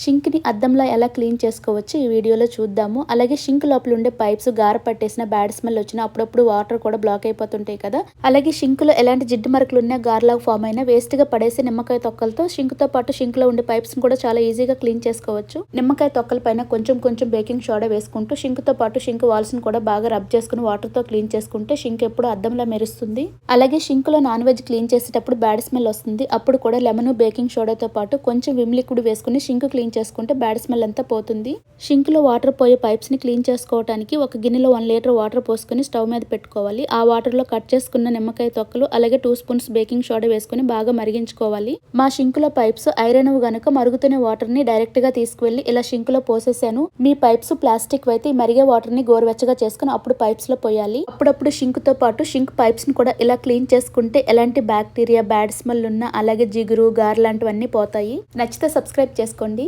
Shrink ని అద్దంలా ఎలా clean చేసుకోవచ్చు ఈ వీడియోలో చూద్దాము. అలాగే షింక్ లోపల ఉండే పైప్స్ గార పట్టేసిన బ్యాడ్ స్మెల్ వచ్చిన అప్పుడప్పుడు వాటర్ కూడా బ్లాక్ అయిపోతుంటాయి కదా. అలాగే షింక్ లో ఎలాంటి జిడ్డు మరకలు ఉన్నా గార్లాగా ఫామ్ అయినా వేస్ట్ గా పడేసి నిమ్మకాయ తొక్కలతో షింక్ తో పాటు షింక్ లో ఉండే పైప్స్ కూడా చాలా ఈజీగా క్లీన్ చేసుకోవచ్చు. నిమ్మకాయ తొక్కల పైన కొంచెం కొంచెం బేకింగ్ సోడా వేసుకుంటూ షింక్ తో పాటు షింక్ వాల్స్ ని కూడా బాగా రబ్ చేసుకుని వాటర్ తో క్లీన్ చేసుకుంటే షింక్ ఎప్పుడు అద్దంలా మెరుస్తుంది. అలాగే షింక్ లో నాన్ వెజ్ క్లీన్ చేసేటప్పుడు బ్యాడ్ స్మెల్ వస్తుంది. అప్పుడు కూడా లెమన్ బేకింగ్ సోడాతో పాటు కొంచెం విమ్ లిక్విడ్ వేసుకుని షింక్ క్లీన్ చేసుకుంటే బ్యాడ్ స్మెల్ అంతా పోతుంది. షింక్ లో వాటర్ పోయే పైప్స్ ని క్లీన్ చేసుకోవడానికి ఒక గిన్నెలో 1 లీటర్ వాటర్ పోసుకొని స్టవ్ మీద పెట్టుకోవాలి. ఆ వాటర్ లో కట్ చేసుకున్న నిమ్మకాయ తొక్కలు అలాగే 2 స్పూన్స్ బేకింగ్ సోడా వేసుకుని బాగా మరిగించుకోవాలి. మా షింక్ లో పైప్స్ ఐరన్ గనుక మరుగుతున్న వాటర్ ని డైరెక్ట్ గా తీసుకువెళ్లి ఇలా షింక్ లో పోసేసాను. మీ పైప్స్ ప్లాస్టిక్ అయితే ఈ మరిగే వాటర్ ని గోరువెచ్చగా చేసుకుని అప్పుడు పైప్స్ లో పోయాలి. అప్పుడప్పుడు షింక్ తో పాటు షింక్ పైప్స్ ని కూడా ఇలా క్లీన్ చేసుకుంటే ఎలాంటి బ్యాక్టీరియా బ్యాడ్ స్మెల్ ఉన్నా అలాగే జిగురు గార్ లాంటివన్నీ పోతాయి. నచ్చితే సబ్స్క్రైబ్ చేసుకోండి.